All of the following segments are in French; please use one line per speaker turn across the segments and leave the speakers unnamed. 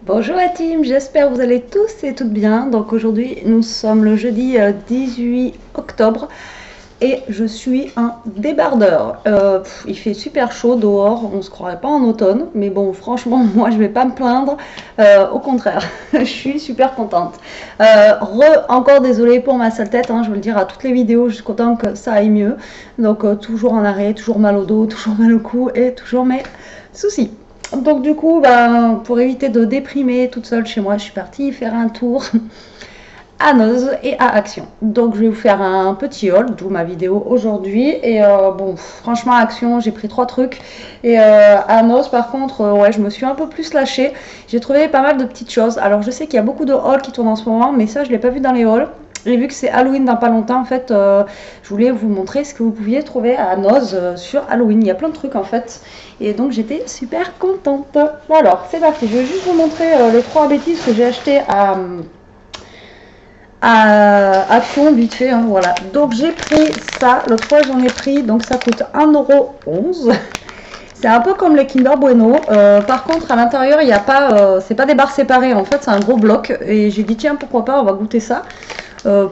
Bonjour la team, j'espère que vous allez tous et toutes bien. Donc aujourd'hui nous sommes le jeudi 18 octobre et je suis un débardeur. Il fait super chaud dehors, on se croirait pas en automne, mais bon franchement moi je vais pas me plaindre, au contraire, je suis super contente. Encore désolée pour ma sale tête, hein, je veux le dire à toutes les vidéos jusqu'au temps que ça aille mieux. Donc toujours en arrêt, toujours mal au dos, toujours mal au cou et toujours mes soucis. Donc du coup, pour éviter de déprimer toute seule chez moi, je suis partie faire un tour à Noz et à Action. Donc je vais vous faire un petit haul, d'où ma vidéo aujourd'hui. Et bon, franchement, à Action, j'ai pris 3 trucs. Et à Noz, par contre, ouais, je me suis un peu plus lâchée. J'ai trouvé pas mal de petites choses. Alors je sais qu'il y a beaucoup de hauls qui tournent en ce moment, mais ça, je ne l'ai pas vu dans les hauls. Et vu que c'est Halloween dans pas longtemps, en fait, je voulais vous montrer ce que vous pouviez trouver à Noz sur Halloween. Il y a plein de trucs en fait. Et donc j'étais super contente. Alors, c'est parti. Je vais juste vous montrer les 3 bêtises que j'ai achetées à Action vite fait. Hein, voilà. Donc j'ai pris ça. L'autre fois j'en ai pris. Donc ça coûte 1,11 €. C'est un peu comme les Kinder Bueno. Par contre, à l'intérieur, il n'y a pas, c'est pas des barres séparées. En fait, c'est un gros bloc. Et j'ai dit, tiens, pourquoi pas, on va goûter ça.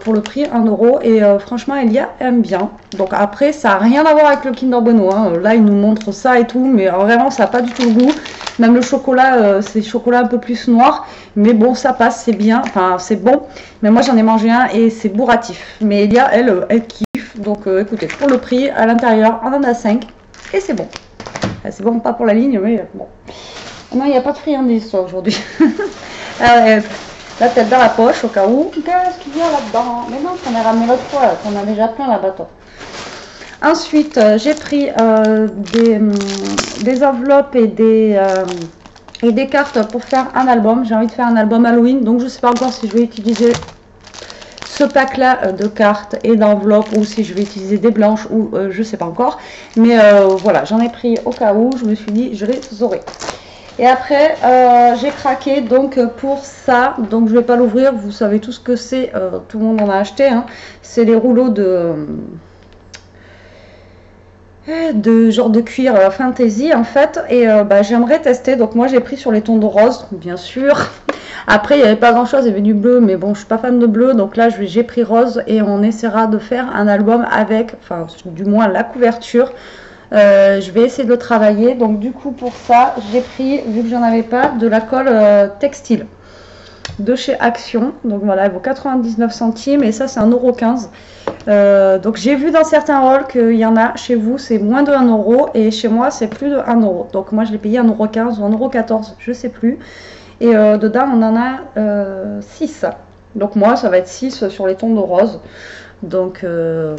Pour le prix 1 €. Et franchement, Elia aime bien. Donc après, ça n'a rien à voir avec le Kinder Bueno. Hein. Là, il nous montre ça et tout. Mais vraiment, ça n'a pas du tout le goût. Même le chocolat, c'est chocolat un peu plus noir. Mais bon, ça passe, c'est bien. Enfin, c'est bon. Mais moi, j'en ai mangé un et c'est bourratif. Mais Elia, elle kiffe. Donc écoutez, pour le prix, à l'intérieur, on en a 5. Et c'est bon. C'est bon, pas pour la ligne, mais bon. Non, il n'y a pas de friandises aujourd'hui. La tête dans la poche au cas où. Qu'est-ce qu'il y a là-dedans? Mais non, qu'on a ramené l'autre fois, qu'on a déjà plein là-bas. Ensuite, j'ai pris des enveloppes et des cartes pour faire un album. J'ai envie de faire un album Halloween, donc je ne sais pas encore si je vais utiliser ce pack là de cartes et d'enveloppes ou si je vais utiliser des blanches ou je sais pas encore, mais voilà, j'en ai pris au cas où. Je me suis dit je les aurai. Et après j'ai craqué donc pour ça, donc je vais pas l'ouvrir, vous savez tout ce que c'est, tout le monde en a acheté, hein. C'est les rouleaux de genre de cuir fantasy en fait. Et j'aimerais tester, donc moi j'ai pris sur les tons de rose bien sûr. Après il n'y avait pas grand chose, il y avait du bleu, mais bon je suis pas fan de bleu, donc là j'ai pris rose et on essaiera de faire un album avec, enfin du moins la couverture. Je vais essayer de le travailler, donc du coup pour ça j'ai pris, vu que j'en avais pas, de la colle textile de chez Action. Donc voilà, elle vaut 99 centimes et ça c'est 1,15 €. Donc j'ai vu dans certains hauls qu'il y en a chez vous c'est moins de 1 € et chez moi c'est plus de 1 €. Donc moi je l'ai payé 1,15 € ou 1,14 €, je sais plus. Et dedans on en a 6. Donc moi ça va être 6 sur les tons de rose. Donc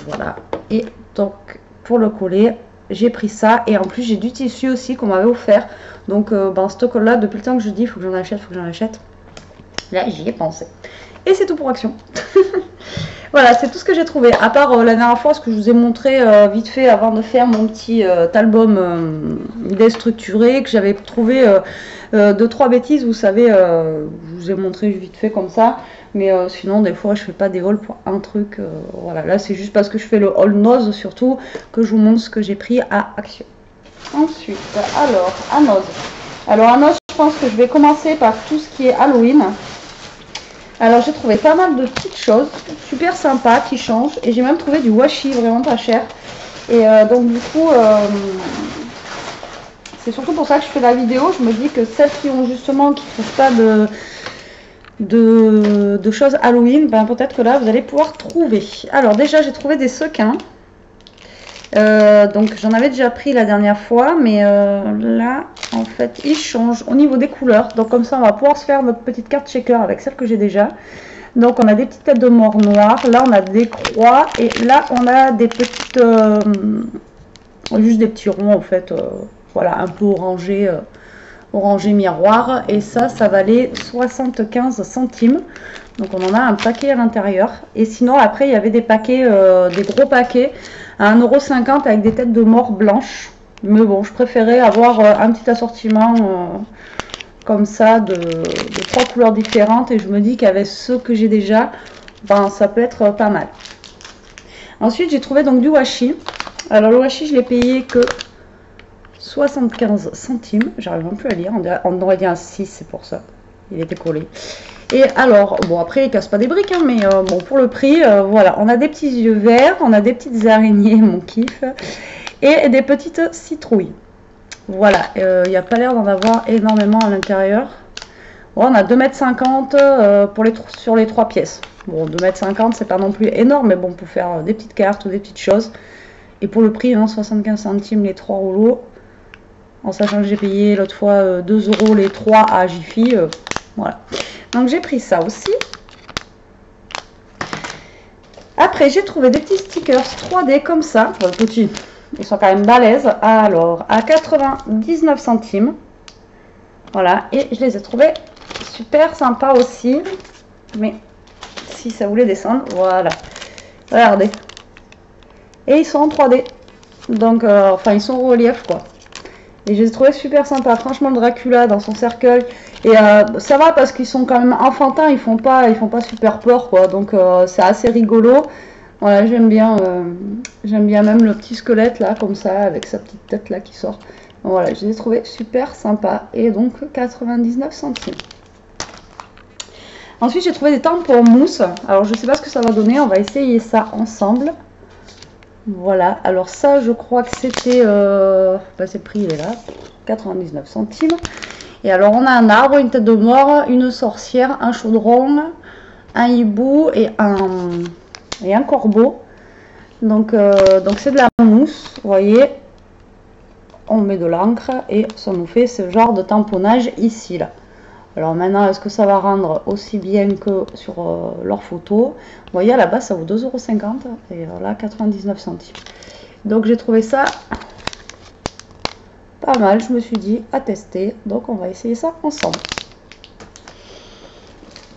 voilà. Et donc pour le coller, j'ai pris ça. Et en plus j'ai du tissu aussi qu'on m'avait offert. Donc ce col là, depuis le temps que je dis, il faut que j'en achète, Là, j'y ai pensé. Et c'est tout pour Action. Voilà, c'est tout ce que j'ai trouvé. À part la dernière fois, ce que je vous ai montré vite fait avant de faire mon petit album déstructuré, que j'avais trouvé 2-3 bêtises, vous savez, je vous ai montré vite fait comme ça. Mais sinon, des fois, je fais pas des hauls pour un truc. Voilà, là, c'est juste parce que je fais le haul Noz surtout que je vous montre ce que j'ai pris à Action. Ensuite, alors, à Noz. Alors, à Noz, je pense que je vais commencer par tout ce qui est Halloween. Alors j'ai trouvé pas mal de petites choses super sympas qui changent et j'ai même trouvé du washi vraiment pas cher. Et donc du coup c'est surtout pour ça que je fais la vidéo. Je me dis que celles qui ont justement qui trouvent pas de choses Halloween, peut-être que là vous allez pouvoir trouver. Alors déjà j'ai trouvé des sequins. Donc j'en avais déjà pris la dernière fois, mais là en fait ils changent au niveau des couleurs. Donc comme ça on va pouvoir se faire notre petite carte shaker avec celle que j'ai déjà. Donc on a des petites têtes de mort noires, là on a des croix et là on a des petites juste des petits ronds en fait, voilà, un peu orangé, orangé miroir. Et ça valait 75 centimes. Donc on en a un paquet à l'intérieur. Et sinon après il y avait des paquets, des gros paquets à 1,50 € avec des têtes de mort blanches. Mais bon, je préférais avoir un petit assortiment comme ça de 3 couleurs différentes. Et je me dis qu'avec ceux que j'ai déjà, ça peut être pas mal. Ensuite j'ai trouvé donc du washi. Alors le washi je l'ai payé que 75 centimes. J'arrive même plus à lire, on aurait dit un 6, c'est pour ça. il était collé. Et alors, bon après il casse pas des briques, hein, mais bon pour le prix, voilà, on a des petits yeux verts, on a des petites araignées, mon kiff, et des petites citrouilles. Voilà, il n'y a pas l'air d'en avoir énormément à l'intérieur. Bon, on a 2,50 m sur les 3 pièces. Bon, 2,50 m c'est pas non plus énorme, mais bon, pour faire des petites cartes ou des petites choses. Et pour le prix, hein, 75 centimes les 3 rouleaux. En sachant que j'ai payé l'autre fois 2 € les 3 à Jiffy. Voilà. Donc j'ai pris ça aussi. Après, j'ai trouvé des petits stickers 3D comme ça. Bon, petits, ils sont quand même balèzes. Alors, à 99 centimes. Voilà. Et je les ai trouvés super sympas aussi. Mais si ça voulait descendre, voilà. Regardez. Et ils sont en 3D. Donc, enfin, ils sont en relief, quoi. Et je les ai trouvés super sympas. Franchement, Dracula dans son cercueil. Et ça va parce qu'ils sont quand même enfantins. Ils font pas super peur, quoi. Donc, c'est assez rigolo. Voilà, j'aime bien même le petit squelette, là, comme ça, avec sa petite tête, là, qui sort. Voilà, je les ai trouvés super sympas. Et donc, 99 centimes. Ensuite, j'ai trouvé des tampons mousse. Alors, je sais pas ce que ça va donner. On va essayer ça ensemble. Voilà. Alors, ça, je crois que c'était... bah, c'est le prix, il est là. 99 centimes. Et alors, on a un arbre, une tête de mort, une sorcière, un chaudron, un hibou et un corbeau. Donc c'est de la mousse, vous voyez. On met de l'encre et ça nous fait ce genre de tamponnage ici, là. Alors maintenant, est-ce que ça va rendre aussi bien que sur leurs photos? Vous voyez, à la base, ça vaut 2,50 € et là, 99 centimes. Donc, j'ai trouvé ça pas mal, je me suis dit, à tester. Donc, on va essayer ça ensemble.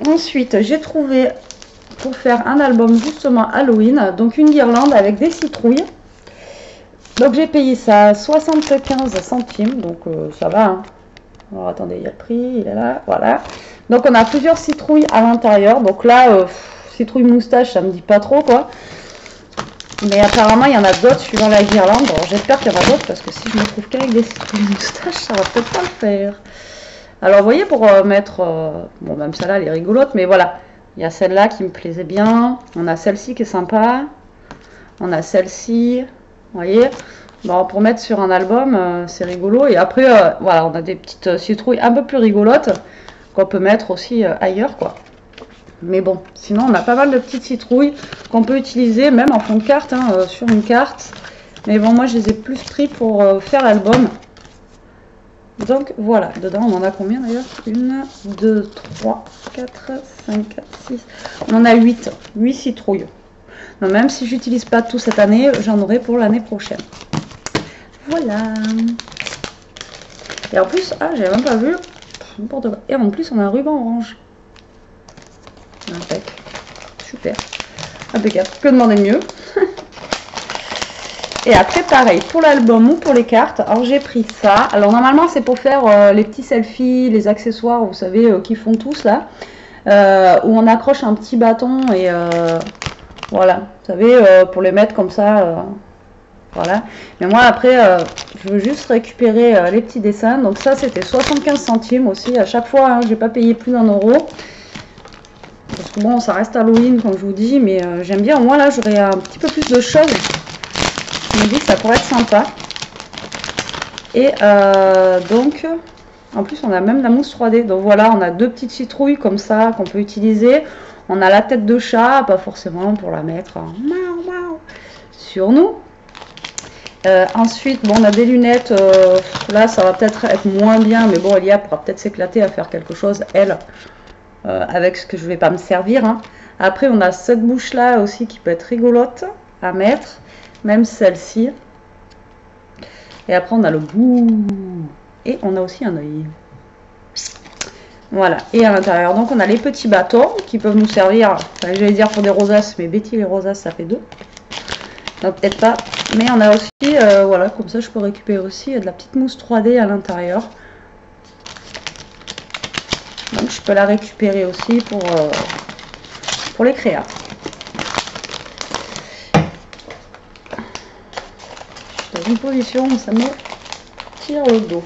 Ensuite, j'ai trouvé, pour faire un album justement Halloween, donc une guirlande avec des citrouilles. Donc, j'ai payé ça 75 centimes, donc ça va, hein. Alors attendez, il y a le prix, il est là, voilà. Donc on a plusieurs citrouilles à l'intérieur. Donc là, citrouille moustache, ça me dit pas trop quoi. Mais apparemment il y en a d'autres suivant la guirlande. Bon, j'espère qu'il y en a d'autres parce que si je me trouve qu'avec des citrouilles moustaches, ça va peut-être pas le faire. Alors vous voyez pour mettre, bon même celle-là elle est rigolote, mais voilà. Il y a celle-là qui me plaisait bien. On a celle-ci qui est sympa. On a celle-ci, vous voyez. Bon, pour mettre sur un album, c'est rigolo. Et après, voilà, on a des petites citrouilles un peu plus rigolotes qu'on peut mettre aussi ailleurs, quoi. Mais bon, sinon, on a pas mal de petites citrouilles qu'on peut utiliser, même en fond de carte, hein, sur une carte. Mais bon, moi, je les ai plus pris pour faire l'album. Donc, voilà. Dedans, on en a combien, d'ailleurs? 1, 2, 3, 4, 5, 6... On en a 8. 8 citrouilles. Donc, même si j'utilise pas tout cette année, j'en aurai pour l'année prochaine. Voilà. Et en plus, ah, j'avais même pas vu. N'importe quoi. Et en plus, on a un ruban orange. Impec. Super. Impeccable. Que demander de mieux. Et après, pareil, pour l'album ou pour les cartes, alors j'ai pris ça. Alors normalement, c'est pour faire les petits selfies, les accessoires, vous savez, qui font tous là. Où on accroche un petit bâton et voilà. Vous savez, pour les mettre comme ça. Voilà. Mais moi, après, je veux juste récupérer les petits dessins. Donc ça, c'était 75 centimes aussi. À chaque fois, hein, j'ai pas payé plus d'1 €. Parce que bon, ça reste Halloween, comme je vous dis. Mais j'aime bien. Au moins, là, j'aurai un petit peu plus de choses. Je me dis que ça pourrait être sympa. Et donc, en plus, on a même la mousse 3D. Donc voilà, on a deux petites citrouilles comme ça qu'on peut utiliser. On a la tête de chat, pas forcément pour la mettre sur nous. Ensuite, bon, on a des lunettes. Là, ça va peut-être être moins bien, mais bon, Elia pourra peut-être s'éclater à faire quelque chose, elle, avec ce que je vais pas me servir. Hein. Après, on a cette bouche-là aussi qui peut être rigolote à mettre, même celle-ci. Et après, on a le bout. Et on a aussi un œil. Voilà. Et à l'intérieur, donc, on a les petits bâtons qui peuvent nous servir, enfin, j'allais dire pour des rosaces, mais Betty, les rosaces, ça fait 2. Donc, peut-être pas. Mais on a aussi, voilà, comme ça, je peux récupérer aussi de la petite mousse 3D à l'intérieur. Donc, je peux la récupérer aussi pour les créas. Je suis dans une position où ça me tire le dos.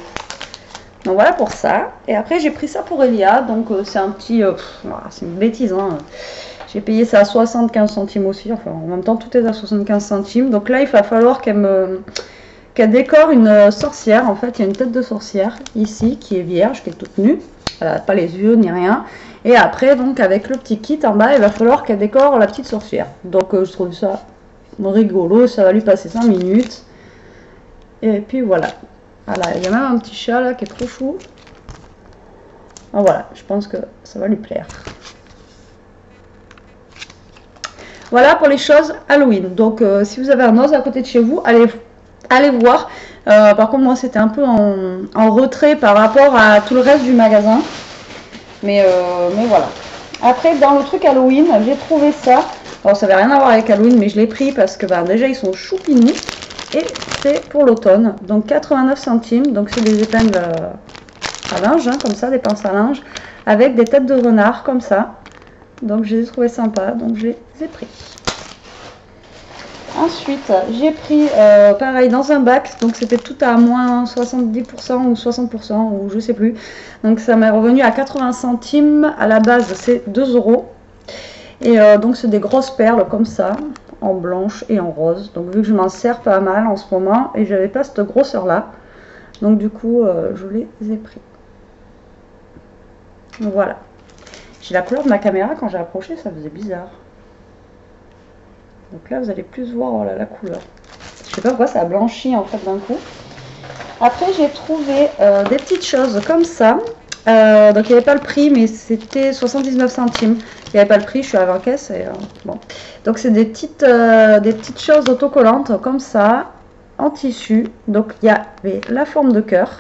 Donc voilà pour ça. Et après j'ai pris ça pour Elia. Donc c'est un petit... c'est une bêtise. Hein. J'ai payé ça à 75 centimes aussi. Enfin en même temps tout est à 75 centimes. Donc là il va falloir qu'elle décore une sorcière. En fait il y a une tête de sorcière ici qui est vierge, qui est toute nue. Elle n'a pas les yeux ni rien. Et après donc avec le petit kit en bas il va falloir qu'elle décore la petite sorcière. Donc je trouve ça rigolo. Ça va lui passer 5 minutes. Et puis voilà. Voilà, il y a même un petit chat là qui est trop chou. Ah, voilà, je pense que ça va lui plaire. Voilà pour les choses Halloween. Donc si vous avez un os à côté de chez vous, allez voir. Par contre moi c'était un peu en retrait par rapport à tout le reste du magasin. Mais voilà. Après dans le truc Halloween, j'ai trouvé ça. Alors ça n'avait rien à voir avec Halloween, mais je l'ai pris parce que déjà ils sont choupinous. Et c'est pour l'automne, donc 89 centimes, donc c'est des épingles à linge, hein, comme ça, des pinces à linge, avec des têtes de renard, comme ça. Donc je les ai trouvées sympas, donc je les ai pris. Ensuite, j'ai pris, pareil, dans un bac, donc c'était tout à moins 70% ou 60%, ou je sais plus. Donc ça m'est revenu à 80 centimes, à la base c'est 2 euros. Et donc c'est des grosses perles comme ça, en blanche et en rose. Donc vu que je m'en sers pas mal en ce moment et j'avais pas cette grosseur là, donc du coup je les ai pris. Voilà. J'ai la couleur de ma caméra, quand j'ai approché ça faisait bizarre. Donc là vous allez plus voir la couleur. Je sais pas pourquoi ça a blanchi en fait d'un coup. Après j'ai trouvé des petites choses comme ça. Donc il n'y avait pas le prix, mais c'était 79 centimes. Il n'y avait pas le prix, je suis à 20 caisses. Et, bon. Donc c'est des petites choses autocollantes comme ça, en tissu. Donc il y avait la forme de cœur.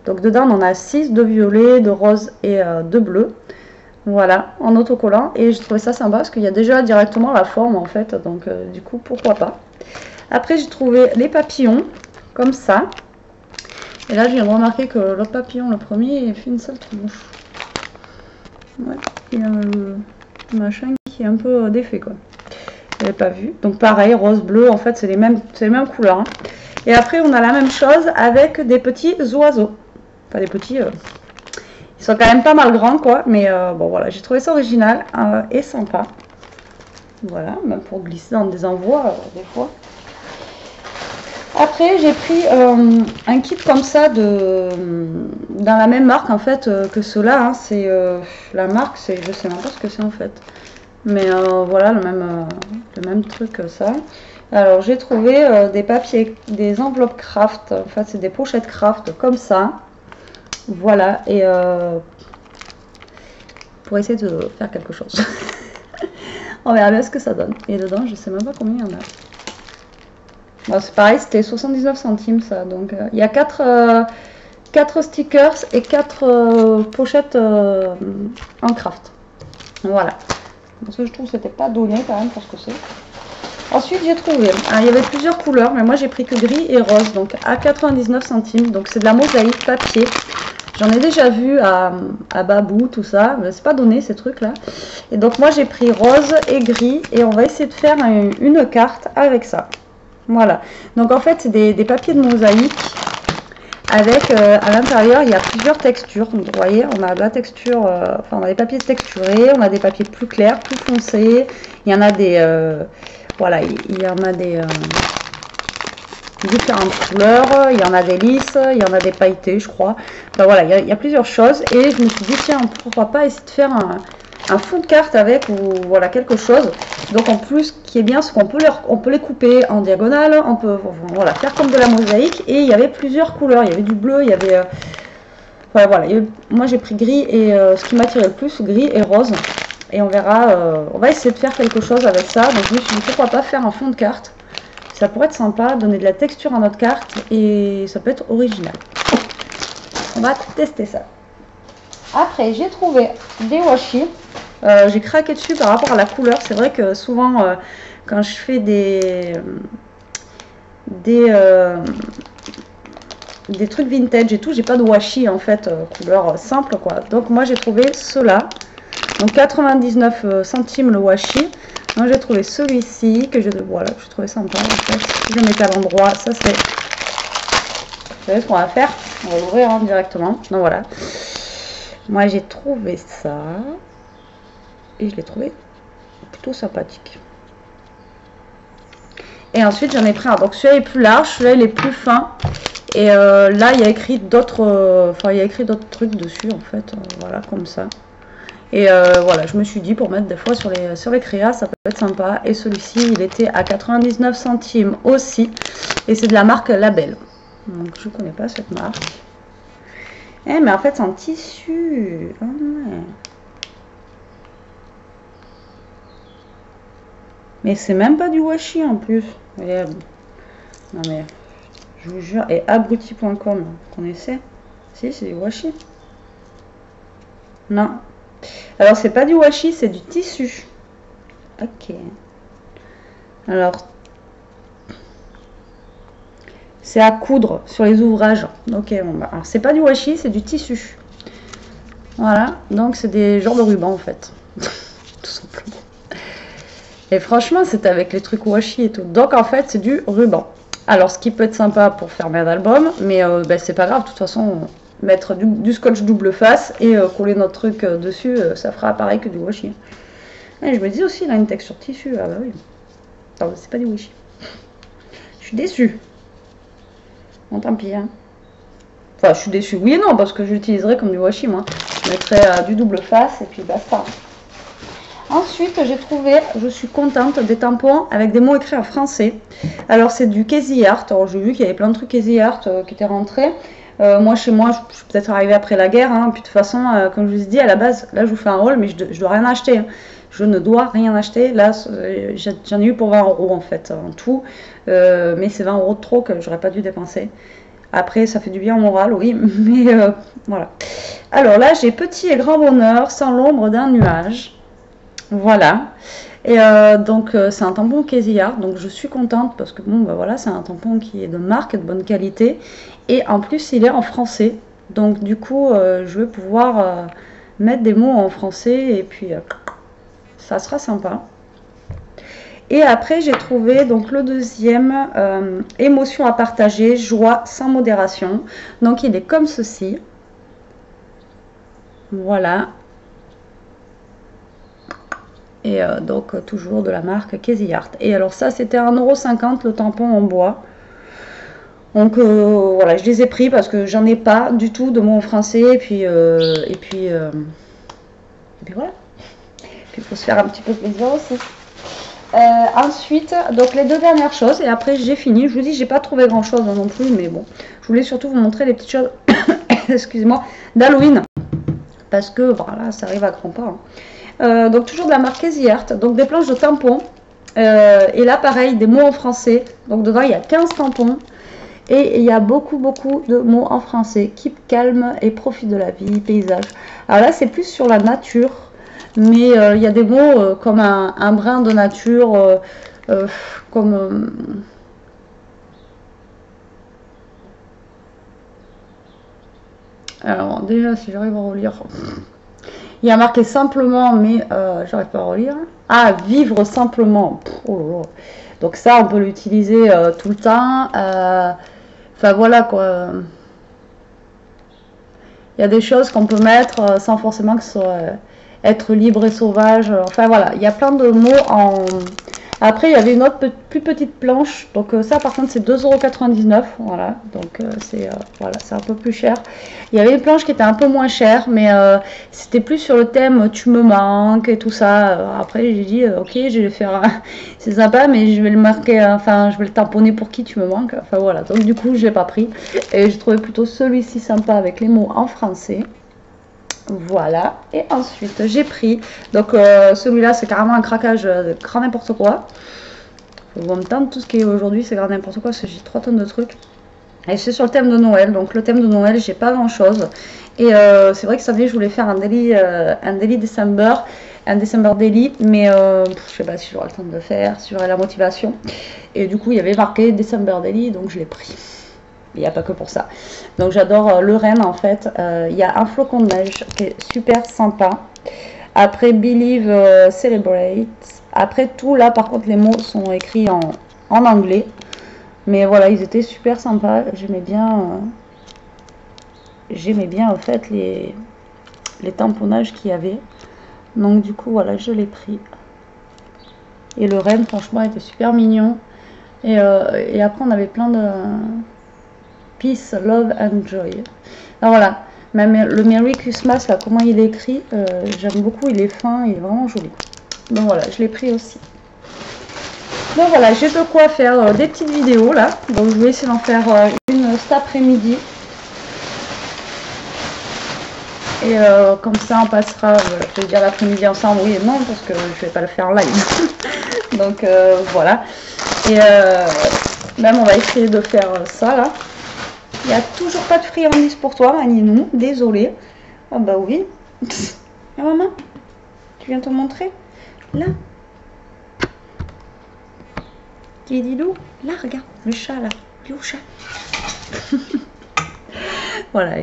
Donc dedans on en a 6, de violet, de rose et de bleu. Voilà, en autocollant. Et j'ai trouvé ça sympa parce qu'il y a déjà directement la forme en fait. Donc du coup pourquoi pas. Après j'ai trouvé les papillons comme ça. Et là, je viens de remarquer que l'autre papillon, le premier, il fait une sale tronche. Ouais, il y a le machin qui est un peu défait, quoi. Je l'avais pas vu. Donc pareil, rose, bleu, en fait, c'est les mêmes couleurs. Hein. Et après, on a la même chose avec des petits oiseaux. Enfin, des petits... ils sont quand même pas mal grands, quoi. Mais bon, voilà, j'ai trouvé ça original et sympa. Voilà, même pour glisser dans des envois, des fois. Après j'ai pris un kit comme ça dans la même marque en fait que ceux-là. Hein, c'est la marque, c'est je sais même pas ce que c'est en fait. Mais voilà le même truc que ça. Alors j'ai trouvé des papiers, des enveloppes craft. En fait c'est des pochettes craft comme ça. Voilà et pour essayer de faire quelque chose. On verra bien ce que ça donne. Et dedans je sais même pas combien il y en a. Bon, c'est pareil, c'était 79 centimes ça. Donc il y a 4 stickers et 4 pochettes en craft. Voilà. Parce que je trouve que c'était pas donné quand même pour ce que c'est. Ensuite j'ai trouvé, il y avait plusieurs couleurs, mais moi j'ai pris que gris et rose, donc à 99 centimes. Donc c'est de la mosaïque papier. J'en ai déjà vu à Babou, tout ça, mais c'est pas donné ces trucs là. Et donc moi j'ai pris rose et gris et on va essayer de faire une carte avec ça. Voilà, donc en fait c'est des papiers de mosaïque avec à l'intérieur il y a plusieurs textures. Donc, vous voyez, on a de la texture, enfin on a des papiers texturés, on a des papiers plus clairs, plus foncés. Il y en a des, voilà, il y en a des différentes couleurs, il y en a des lisses, il y en a des pailletés je crois. Enfin voilà, il y a plusieurs choses et je me suis dit tiens pourquoi pas essayer de faire un fond de carte avec ou voilà quelque chose. Donc en plus ce qui est bien c'est qu'on peut les couper en diagonale, on peut voilà, faire comme de la mosaïque et il y avait plusieurs couleurs, il y avait du bleu, il y avait voilà, moi j'ai pris gris et ce qui m'attirait le plus gris et rose et on verra, on va essayer de faire quelque chose avec ça. Donc je me suis dit pourquoi pas faire un fond de carte, ça pourrait être sympa, donner de la texture à notre carte et ça peut être original. On va tester ça. Après j'ai trouvé des washi. J'ai craqué dessus par rapport à la couleur. C'est vrai que souvent quand je fais des trucs vintage et tout, j'ai pas de washi en fait couleur simple quoi. Donc moi j'ai trouvé ceux-là. Donc 99 centimes le washi. Moi j'ai trouvé celui-ci que voilà, je trouvais sympa en fait. Si je le mettais à l'endroit, ça c'est Vous savez ce qu'on va faire? On va l'ouvrir hein, directement. Donc voilà. Moi j'ai trouvé ça. Et je l'ai trouvé plutôt sympathique. Et ensuite j'en ai pris un. Donc celui-là est plus large, celui-là il est plus fin. Et là il y a écrit d'autres il y a écrit d'autres trucs dessus en fait. Voilà, comme ça. Et voilà, je me suis dit pour mettre des fois sur les créas, ça peut être sympa. Et celui-ci, il était à 99 centimes aussi. Et c'est de la marque Label. Donc je connais pas cette marque. Eh mais en fait c'est en tissu. Oh, ouais. Mais c'est même pas du washi en plus. Et, non mais je vous jure. Et abruti.com, vous connaissez? Si, c'est du washi. Non. Alors c'est pas du washi, c'est du tissu. Ok. Alors c'est à coudre sur les ouvrages. Ok, bon bah, alors c'est pas du washi, c'est du tissu. Voilà, donc c'est des genres de rubans en fait. Tout simplement. Et franchement, c'est avec les trucs washi et tout. Donc en fait, c'est du ruban. Alors ce qui peut être sympa pour faire un album, mais bah, c'est pas grave, de toute façon, mettre du scotch double face et coller notre truc dessus, ça fera pareil que du washi. Et je me dis aussi, il a une texture tissu. Ah bah oui. Non, c'est pas du washi. Je suis déçue. Bon, tant pis. Hein. Enfin, je suis déçue. Oui et non, parce que je l'utiliserai comme du washi, moi. Je mettrai du double face et puis basta. Ensuite, j'ai trouvé, je suis contente, des tampons avec des mots écrits en français. Alors, c'est du Casey Art. Alors, j'ai vu qu'il y avait plein de trucs Casey Art qui étaient rentrés. Moi, chez moi, je suis peut-être arrivée après la guerre. Hein. Puis, de toute façon, comme je vous ai dit, à la base, là, je vous fais un haul, mais je dois rien acheter. Hein. Je ne dois rien acheter. Là, j'en ai eu pour 20 € en fait, en tout. Mais c'est 20 € de trop que j'aurais pas dû dépenser. Après, ça fait du bien au moral, oui. Mais voilà. Alors là, j'ai petit et grand bonheur, sans l'ombre d'un nuage. Voilà. Et donc c'est un tampon Casey Art, donc je suis contente parce que bon bah voilà, c'est un tampon qui est de marque, de bonne qualité, et en plus il est en français, donc du coup je vais pouvoir mettre des mots en français et puis ça sera sympa. Et après j'ai trouvé donc le deuxième, émotion à partager, joie sans modération, donc il est comme ceci, voilà. Et donc toujours de la marque Casey Art. Et alors ça c'était 1,50 € le tampon en bois. Donc voilà, je les ai pris parce que j'en ai pas du tout de mots en français. Et puis voilà. Puis il faut se faire un petit peu plaisir aussi. Ensuite, donc les deux dernières choses, et après j'ai fini. Je vous dis, j'ai pas trouvé grand chose non plus, mais bon, je voulais surtout vous montrer les petites choses, excusez-moi, d'Halloween. Parce que voilà, ça arrive à grands pas. Hein. Donc toujours de la marque Casey Art, donc des planches de tampons, et là pareil, des mots en français, donc dedans il y a 15 tampons, et il y a beaucoup de mots en français, keep calme et profite de la vie, paysage. Alors là c'est plus sur la nature, mais il y a des mots comme un brin de nature, comme... alors déjà si j'arrive à relire... Il y a marqué simplement, mais j'arrive pas à relire. Ah, vivre simplement. Pff, oh là là. Donc ça, on peut l'utiliser tout le temps. Enfin voilà quoi. Il y a des choses qu'on peut mettre sans forcément que ce soit être libre et sauvage. Enfin voilà, il y a plein de mots en... Après, il y avait une autre plus petite planche. Donc ça, par contre, c'est 2,99 €. Voilà, donc voilà, c'est un peu plus cher. Il y avait une planche qui était un peu moins chère, mais c'était plus sur le thème tu me manques et tout ça. Après, j'ai dit ok, je vais faire, c'est sympa, mais je vais le marquer, enfin, je vais le tamponner pour qui tu me manques. Enfin voilà, donc du coup, je l'ai pas pris et j'ai trouvé plutôt celui-ci sympa avec les mots en français. Voilà, et ensuite j'ai pris, donc celui-là c'est carrément un craquage de grand n'importe quoi. En même temps, tout ce qui est aujourd'hui c'est grand n'importe quoi, parce que j'ai 3 tonnes de trucs. Et c'est sur le thème de Noël, donc le thème de Noël j'ai pas grand chose. Et c'est vrai que cette année je voulais faire un daily December, un December daily, mais je sais pas si j'aurai le temps de le faire, si j'aurai la motivation. Et du coup il y avait marqué December daily, donc je l'ai pris. Il n'y a pas que pour ça. Donc j'adore le Rennes en fait. Il y a un flocon de neige qui est super sympa. Après Believe, Celebrate. Après tout là par contre les mots sont écrits en anglais. Mais voilà, ils étaient super sympas. J'aimais bien en fait les tamponnages qu'il y avait. Donc du coup voilà, je l'ai pris. Et le renne franchement était super mignon. Et après on avait plein de peace, love and joy. Alors voilà, même le Merry Christmas là, comment il est écrit, j'aime beaucoup, il est fin, il est vraiment joli. Donc voilà, je l'ai pris aussi. Donc voilà, j'ai de quoi faire des petites vidéos là. Donc je vais essayer d'en faire une cet après-midi. Et comme ça on passera, je vais dire l'après-midi ensemble, oui et non, parce que je vais pas le faire en live. Donc voilà. Et même on va essayer de faire ça là. Il n'y a toujours pas de friandises pour toi, Maninou. Désolée. Ah bah oui. Ah maman, tu viens te montrer? Là. Didou. Là, regarde. Le chat là. Le chat. Voilà.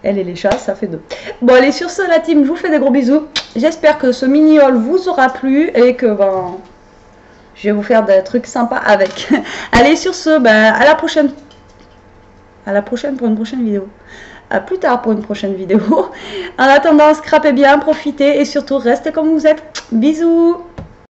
Elle et les chats, ça fait deux. Bon, allez, sur ce, la team, je vous fais des gros bisous. J'espère que ce mini haul vous aura plu et que ben, je vais vous faire des trucs sympas avec. Allez, sur ce, ben, à la prochaine. À la prochaine pour une prochaine vidéo. À plus tard pour une prochaine vidéo. En attendant, scrapez bien, profitez et surtout restez comme vous êtes. Bisous!